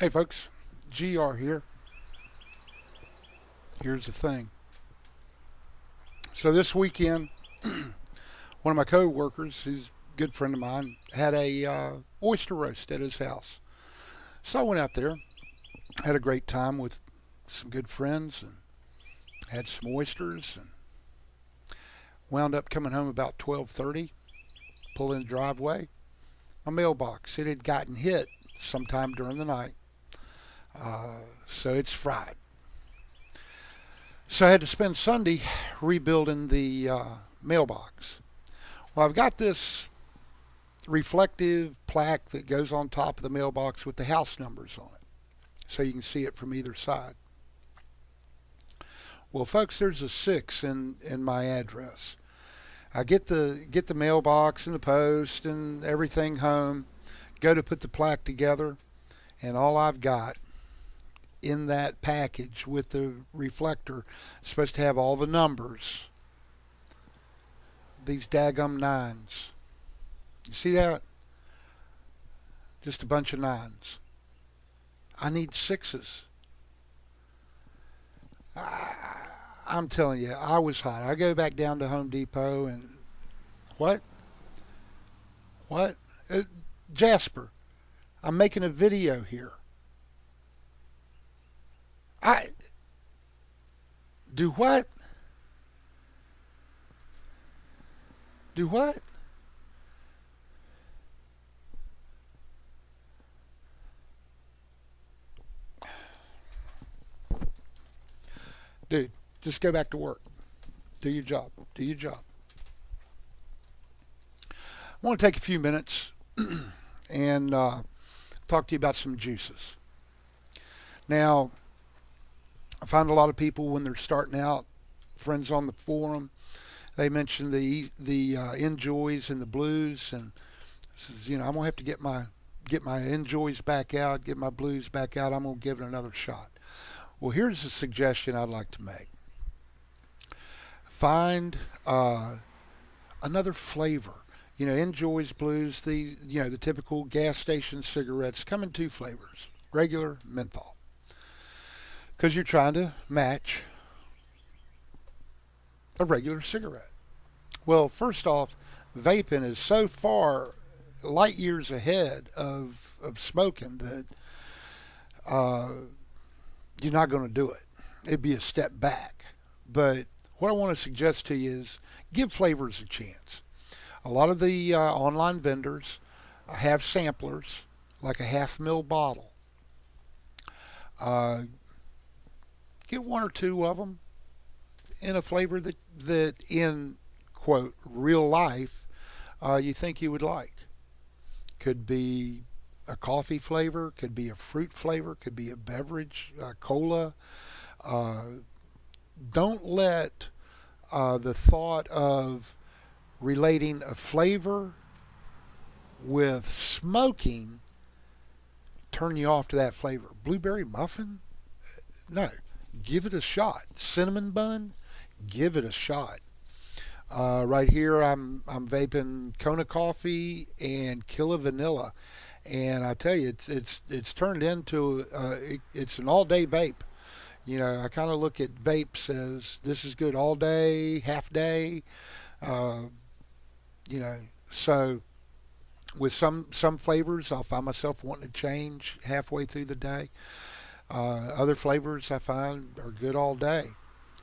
Hey folks, GR here. Here's the thing. So this weekend, one of my co-workers, who's a good friend of mine, had a oyster roast at his house. So I went out there, had a great time with some good friends, and had some oysters, and wound up coming home about 12:30. Pull in the driveway. My mailbox, it had gotten hit sometime during the night, so it's fried. So I had to spend Sunday rebuilding the mailbox. Well, I've got this reflective plaque that goes on top of the mailbox with the house numbers on it, so you can see it from either side. Well, folks, there's a six in my address. I get the mailbox and the post and everything home, go to put the plaque together, and all I've got in that package with the reflector is supposed to have all the numbers. These daggum nines. You see that? Just a bunch of nines. I need sixes. I'm telling you, I was hot. I go back down to Home Depot and what? What? Jasper, I'm making a video here. I do what? Do what? Dude, just go back to work. Do your job. Do your job. I want to take a few minutes and talk to you about some juices. Now, I find a lot of people when they're starting out, friends on the forum, they mention the enjoys and the blues, and says, I'm gonna have to get my enjoys back out, get my blues back out. I'm gonna give it another shot. Well, here's a suggestion I'd like to make. Find another flavor. Enjoys blues, the typical gas station cigarettes come in two flavors: regular, menthol, because you're trying to match a regular cigarette. Well, first off, vaping is so far light years ahead of smoking that uh, you're not going to do it. It'd be a step back. But what I want to suggest to you is give flavors a chance. A lot of the online vendors have samplers, like a half mil bottle. Uh, get one or two of them in a flavor that in quote real life you think you would like. Could be a coffee flavor, could be a fruit flavor, could be a beverage, cola. Uh, don't let the thought of relating a flavor with smoking turn you off to that flavor. Blueberry muffin? No. Give it a shot. Cinnamon bun? Give it a shot. Right here, I'm vaping Kona coffee and Killa vanilla, and I tell you, it's turned into it's an all day vape. I kind of look at vapes as this is good all day, half day. Uh, you know, so with some flavors, I'll find myself wanting to change halfway through the day. Other flavors I find are good all day.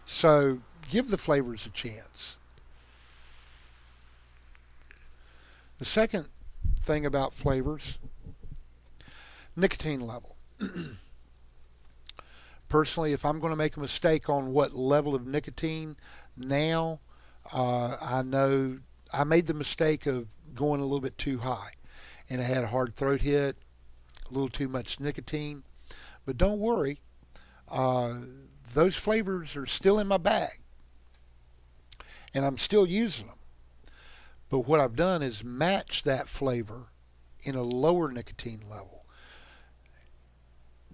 So give the flavors a chance. The second thing about flavors, nicotine level. Personally, if I'm going to make a mistake on what level of nicotine, now I know I made the mistake of going a little bit too high, and I had a hard throat hit, a little too much nicotine. But don't worry, uh, those flavors are still in my bag, and I'm still using them. But what I've done is match that flavor in a lower nicotine level.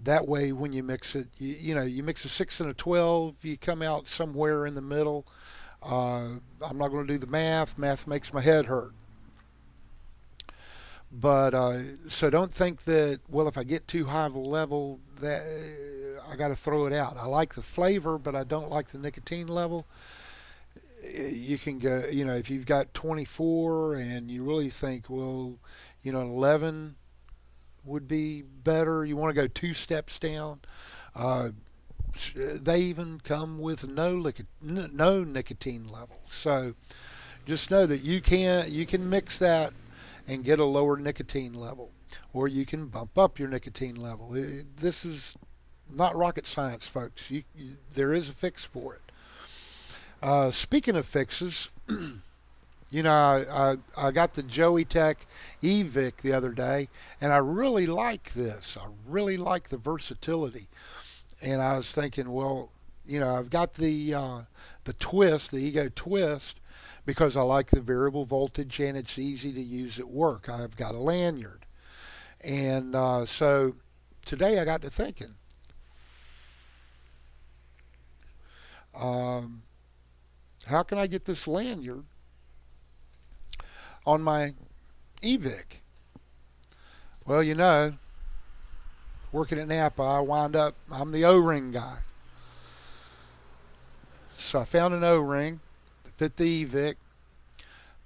That way, when you mix it, you mix a 6 and a 12, you come out somewhere in the middle. I'm not going to do the math. Math makes my head hurt. But so don't think that, well, if I get too high of a level that I got to throw it out. I like the flavor, but I don't like the nicotine level. You can go, if you've got 24 and you really think, well, 11 would be better. You want to go two steps down. Uh, they even come with no nicotine level. So just know that you can mix that and get a lower nicotine level, or you can bump up your nicotine level. This is not rocket science, folks. There is a fix for it. Speaking of fixes, I got the Joyetech E Vic the other day, and I really like this. I really like the versatility. And I was thinking, well, I've got the twist, the Ego twist, because I like the variable voltage and it's easy to use at work. I've got a lanyard. And so today I got to thinking, how can I get this lanyard on my E Vic? Well, working at Napa, I'm the O-ring guy. So I found an O-ring that fit the E Vic,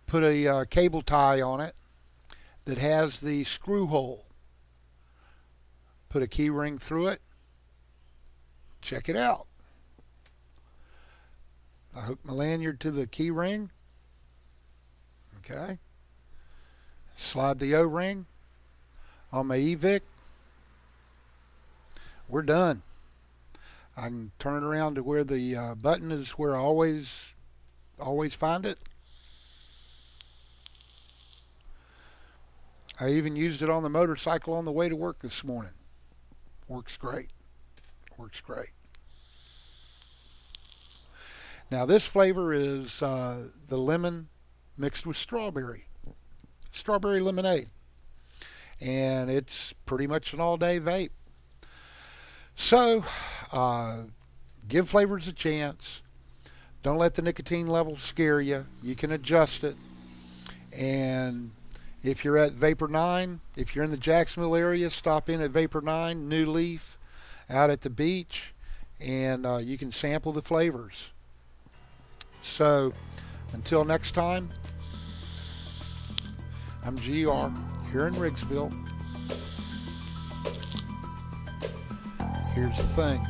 put a cable tie on it that has the screw hole. Put a key ring through it. Check it out. I hook my lanyard to the key ring. Okay. Slide the O-ring on my E Vic. We're done. I can turn it around to where the button is, where I always find it. I even used it on the motorcycle on the way to work this morning. Works great. Works great. Now this flavor is the lemon mixed with strawberry lemonade, and it's pretty much an all-day vape. So give flavors a chance. Don't let the nicotine level scare you. You can adjust it. And if you're at Vapor 9, if you're in the Jacksonville area, stop in at Vapor 9, New Leaf, out at the beach, and you can sample the flavors. So until next time, I'm GR here in Riggsville. Here's the thing.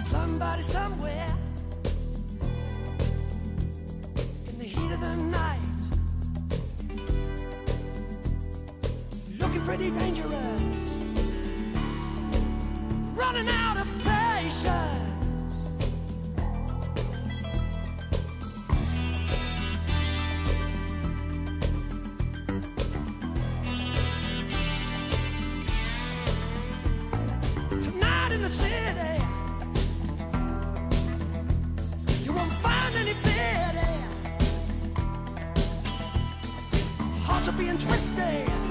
Somebody somewhere in the heat of the night, looking pretty dangerous, running out of patience. Tonight in the city, you won't find any pity. Hearts are being twisted.